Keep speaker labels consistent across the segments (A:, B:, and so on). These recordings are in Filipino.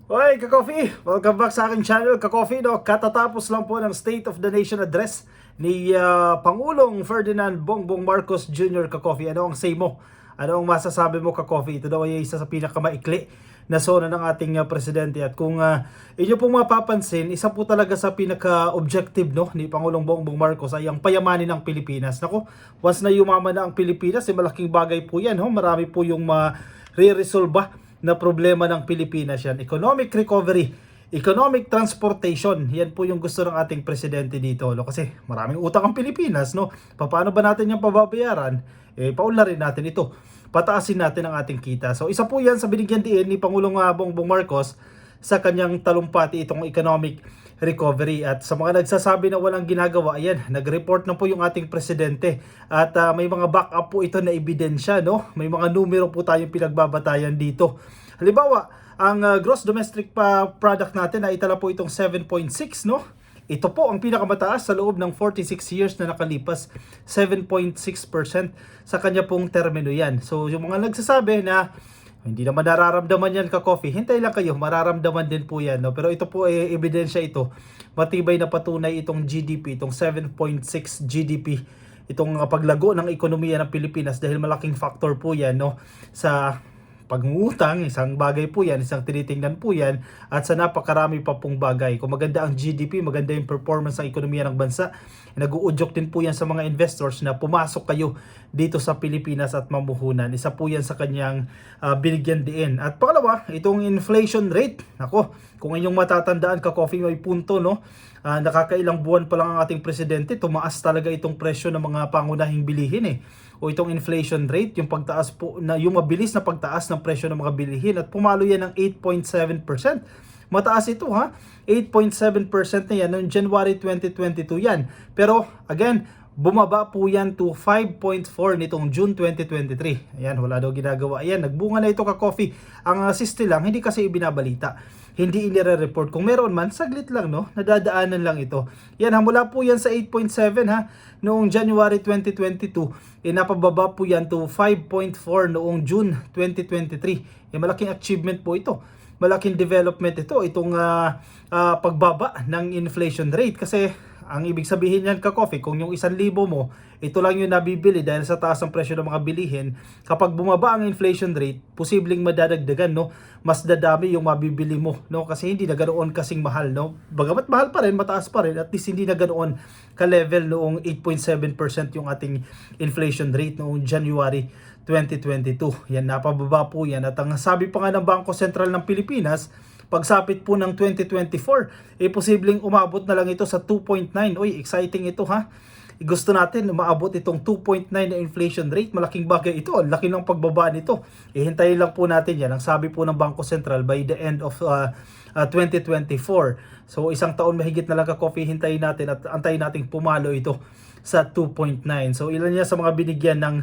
A: Hoy, Ka-Coffee! Welcome back sa aking channel, Ka-Coffee. No? Katatapos lang po ng State of the Nation Address ni Pangulong Ferdinand Bongbong Marcos Jr. Ka-Coffee. Ano ang say mo? Ano ang masasabi mo, Ka-Coffee? Ito daw ay isa sa pinakamaikli na zona ng ating presidente. At kung inyo pong mapapansin, isa po talaga sa pinaka-objective ni Pangulong Bongbong Marcos ay ang payamanin ng Pilipinas. Nako, once na yumaman na ang Pilipinas, malaking bagay po yan. Marami po yung re-resolve na problema ng Pilipinas yan. Economic recovery, economic transportation, yan po yung gusto ng ating presidente dito. Kasi maraming utang ang Pilipinas. Paano ba natin yung pababayaran? Paunlarin natin ito. Pataasin natin ang ating kita. So isa po yan sa binigyan diin ni Pangulong Bongbong Marcos sa kanyang talumpati itong economic recovery. At sa mga nagsasabi na walang ginagawa, ayan, nag-report na po yung ating presidente at may mga backup po ito na ebidensya, may mga numero po tayong pinagbabatayan dito. Halimbawa, ang gross domestic product natin ay itala po itong 7.6, ito po ang pinakamataas sa loob ng 46 years na nakalipas, 7.6% sa kanya pong termino yan. So yung mga nagsasabi na hindi naman nararamdaman yan, Ka-Coffee, hintay lang kayo, mararamdaman din po yan. Pero ito po ebidensya ito, matibay na patunay itong GDP, itong 7.6 GDP, itong paglago ng ekonomiya ng Pilipinas dahil malaking factor po yan sa pangungutang, isang bagay po yan, isang tinitingnan po yan, at sa napakarami pa pong bagay. Kung maganda ang GDP, maganda yung performance ng ekonomiya ng bansa, nag-uudyok din po yan sa mga investors na pumasok kayo dito sa Pilipinas at mamuhunan. Isa po yan sa kanyang binigyan diin. At pangalawa, itong inflation rate. Ako, kung inyong matatandaan, Ka-Coffee, may punto, nakakailang buwan pa lang ang ating presidente, tumaas talaga itong presyo ng mga pangunahing bilihin o itong inflation rate, yung pagtaas po na yung mabilis na pagtaas ng presyo ng mga bilihin, at pumalo yan ng 8.7%. Mataas ito 8.7% na yan noong January 2022 yan. Pero again, bumaba po yan to 5.4 nitong June 2023. Ayan, wala daw ginagawa. Ayan, nagbunga na ito, Ka-Coffee. Ang assist lang, hindi kasi ibinabalita. Hindi inire-report. Kung meron man, saglit lang, nadadaanan lang ito. Yan, mula po yan sa 8.7 noong January 2022. Napababa po yan to 5.4 noong June 2023. Malaking achievement po ito. Malaking development ito, itong pagbaba ng inflation rate. Kasi ang ibig sabihin yan, Ka-Coffee, kung yung 1,000 mo, ito lang yung nabibili dahil sa taas ng presyo ng mga bilihin, kapag bumaba ang inflation rate, posibleng madadagdagan, mas dadami yung mabibili mo, kasi hindi na ganoon kasing mahal, Bagamat mahal pa rin, mataas pa rin, at least hindi na ganoon ka-level noong 8.7% yung ating inflation rate noong January 2022. Yan, napababa po yan. At ang sabi pa nga ng Bangko Sentral ng Pilipinas, pagsapit po ng 2024, posibleng umabot na lang ito sa 2.9. Uy, exciting ito Gusto natin maabot itong 2.9 na inflation rate. Malaking bagay ito. Ang laki ng pagbaba nito. Hintayin lang po natin yan. Ang sabi po ng Bangko Sentral by the end of 2024. So isang taon mahigit na lang, Ka-Coffee, hintayin natin at antayin nating pumalo ito sa 2.9. So ilan niya sa mga binigyan ng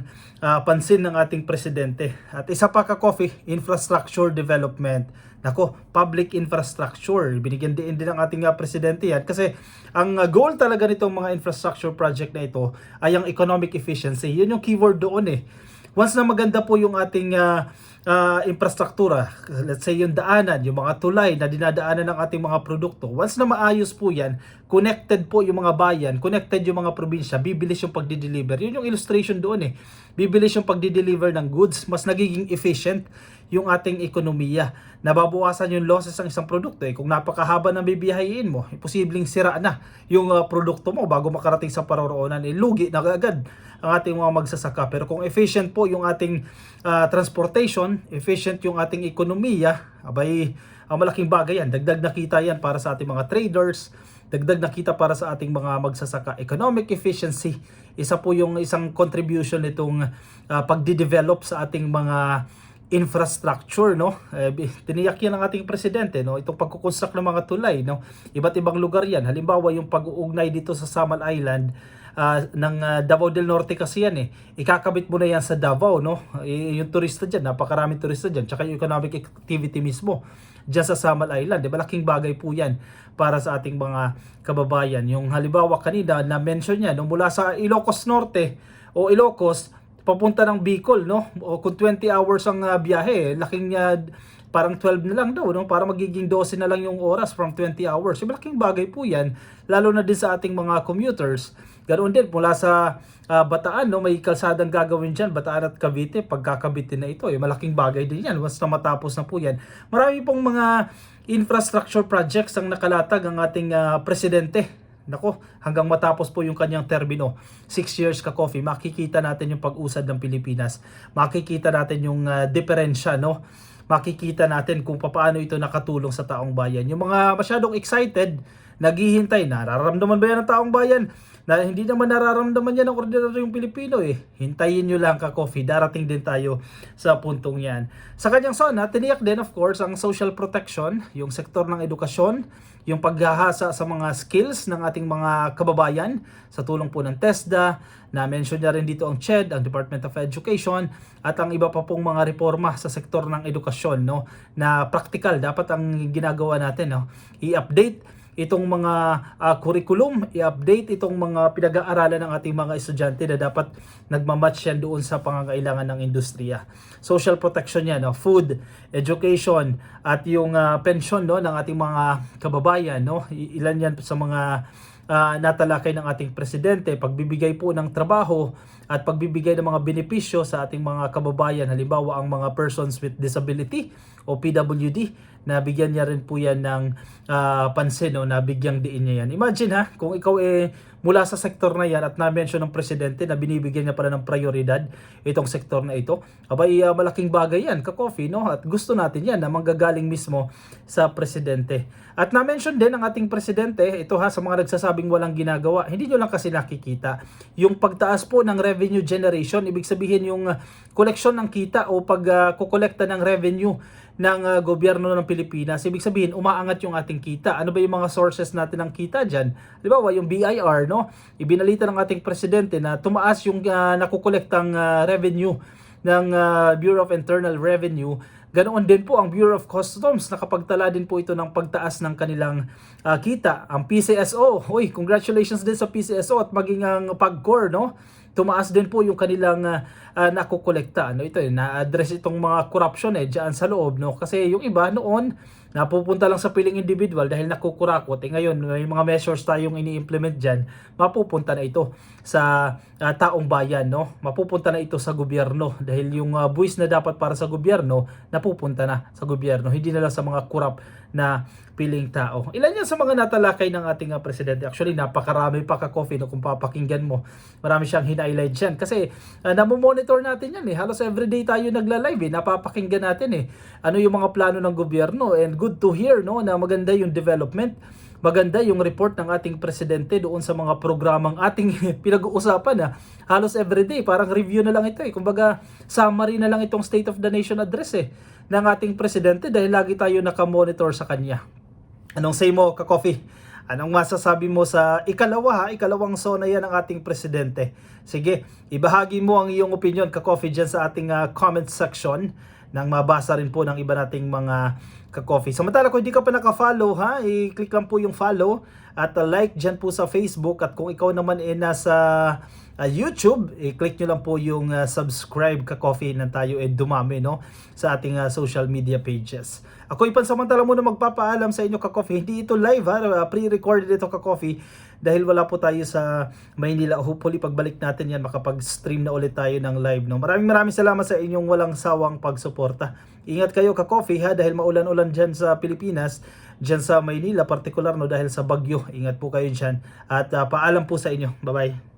A: pansin ng ating presidente. At isa pa, Ka-Coffee, infrastructure development. Nako, public infrastructure. Binigyan din ng ating presidente yan. Kasi ang goal talaga nitong mga infrastructure project na ito ay ang economic efficiency. Yun yung keyword doon Once na maganda po yung ating infrastruktura, let's say yung daanan, yung mga tulay na dinadaanan ng ating mga produkto, once na maayos po yan, connected po yung mga bayan, connected yung mga probinsya, bibilis yung pagdi-deliver. Yun yung illustration doon Bibilis yung pagdi-deliver ng goods, mas nagiging efficient yung ating ekonomiya. Nababawasan yung losses ng isang produkto. Kung napakahaba ng bibiyahin mo, posibleng sira na yung produkto mo bago makarating sa paroroonan. Lugi na agad ang ating mga magsasaka. Pero kung efficient po yung ating transportation, efficient yung ating ekonomiya, abay, malaking bagay yan. Dagdag na kita yan para sa ating mga traders, dagdag na kita para sa ating mga magsasaka. Economic efficiency, isa po yung isang contribution nitong pagdi-develop sa ating mga infrastructure, tiniyak yan ng ating presidente, itong pagkukonstruct ng mga tulay, iba't ibang lugar yan. Halimbawa yung pag-uugnay dito sa Samal Island ng Davao del Norte kasi yan ikakabit mo na yan sa Davao, yung turista dyan, napakaraming turista dyan, tsaka yung economic activity mismo dyan sa Samal Island, malaking bagay po yan para sa ating mga kababayan. Yung halimbawa kanina na mention niya, mula sa Ilocos Norte o Ilocos papunta ng Bicol, O kung 20 hours ang biyahe, laking parang 12 na lang daw, no? Para magiging 12 na lang yung oras from 20 hours. So, malaking bagay po yan, lalo na din sa ating mga commuters. Ganoon din, mula sa Bataan, no? May kalsadang gagawin dyan, Bataan at Cavite, pagkakabitin na ito. Malaking bagay din yan, basta matapos na po yan. Marami pong mga infrastructure projects ang nakalatag ang ating presidente. Nako, hanggang matapos po yung kanyang termino. 6 years ka-coffee, makikita natin yung pag-usad ng Pilipinas. Makikita natin yung diferensya, no? Makikita natin kung paano ito nakatulong sa taong bayan. Yung mga masyadong excited, naghihintay, nararamdaman ba yan ng taong bayan? Na hindi naman nararamdaman yan ng ordinaryong Pilipino eh. Hintayin nyo lang ka-coffee, darating din tayo sa puntong yan. Sa kanyang sona, tiniyak din of course ang social protection, yung sektor ng edukasyon, yung paghahasa sa mga skills ng ating mga kababayan sa tulong po ng TESDA, na-mention niya rin dito ang CHED, ang Department of Education, at ang iba pa pong mga reforma sa sektor ng edukasyon, no, na practical dapat ang ginagawa natin, no. I-update itong mga curriculum, i-update itong mga pinag-aaralan ng ating mga estudyante na dapat nagmamatch yan doon sa pangangailangan ng industriya. Social protection yan, no? Food, education, at yung pension, no, ng ating mga kababayan. No? Ilan yan sa mga natalakay ng ating presidente, pagbibigay po ng trabaho at pagbibigay ng mga benepisyo sa ating mga kababayan, halimbawa ang mga persons with disability o PWD, nabigyan niya rin po yan ng pansin, no? Nabigyang diin niya yan. Imagine ha, kung ikaw mula sa sektor na yan at na-mention ng presidente na binibigyan niya pala ng prioridad itong sektor na ito, abay malaking bagay yan, ka-coffee, no? At gusto natin yan na manggagaling mismo sa presidente. At na-mention din ng ating presidente, ito ha, sa mga nagsasabing walang ginagawa, hindi nyo lang kasi nakikita yung pagtaas po ng revenue generation, ibig sabihin yung koleksyon ng kita o pagkukolekta ng revenue ng gobyerno ng Pilipinas. Ibig sabihin, umaangat yung ating kita. Ano ba yung mga sources natin ng kita dyan? Di ba, yung BIR, no? Ibinalita ng ating presidente na tumaas yung nakukolektang revenue ng Bureau of Internal Revenue. Ganoon din po ang Bureau of Customs, nakapagtala din po ito ng pagtaas ng kanilang kita. Ang PCSO, congratulations din sa PCSO at maging ang PAGCOR, no? Tumaas din po yung kanilang nakukolekta. Ito na-address itong mga corruption diyan sa loob, no? Kasi yung iba noon napupunta lang sa piling individual dahil nakukurakot. Ngayon, may mga measures tayong ini-implement diyan, mapupunta na ito sa taong bayan, no? Mapupunta na ito sa gobyerno dahil yung buwis na dapat para sa gobyerno napupunta na sa gobyerno, hindi na lang sa mga corrupt na piling tao. Ilan yan sa mga natalakay ng ating presidente. Actually, napakarami pa ka-coffee, no? Kung papakinggan mo, marami siyang hina-highlight dyan. Kasi namomonitor natin yan halos everyday tayo nagla-live napapakinggan natin ano yung mga plano ng gobyerno, and good to hear, no, na maganda yung development, maganda yung report ng ating presidente doon sa mga programang ating pinag-uusapan halos everyday, parang review na lang ito kumbaga summary na lang itong State of the Nation address ng ating presidente dahil lagi tayo nakamonitor sa kanya. Anong say mo, ka-coffee? Anong masasabi mo sa ikalawang zona yan ng ating presidente? Sige, ibahagi mo ang iyong opinion, ka-coffee, dyan sa ating comment section nang mabasa rin po ng iba nating mga ka-coffee. Samantala, kung hindi ka pa naka-follow, i-click lang po yung follow at like dyan po sa Facebook. At kung ikaw naman nasa YouTube, i-click nyo lang po yung subscribe, ka-coffee, na tayo dumami, no, sa ating social media pages. Ako ipansamantala muna magpapaalam sa inyo, ka-coffee. Hindi ito live, pre-recorded ito, ka-coffee, dahil wala po tayo sa Maynila. Hopefully pagbalik natin yan, makapag-stream na ulit tayo ng live, no. Maraming salamat sa inyong walang sawang pagsuporta. Ingat kayo, ka-coffee, dahil maulan-ulan dyan sa Pilipinas, dyan sa Maynila, partikular, no, dahil sa bagyo. Ingat po kayo dyan at paalam po sa inyo. Bye-bye.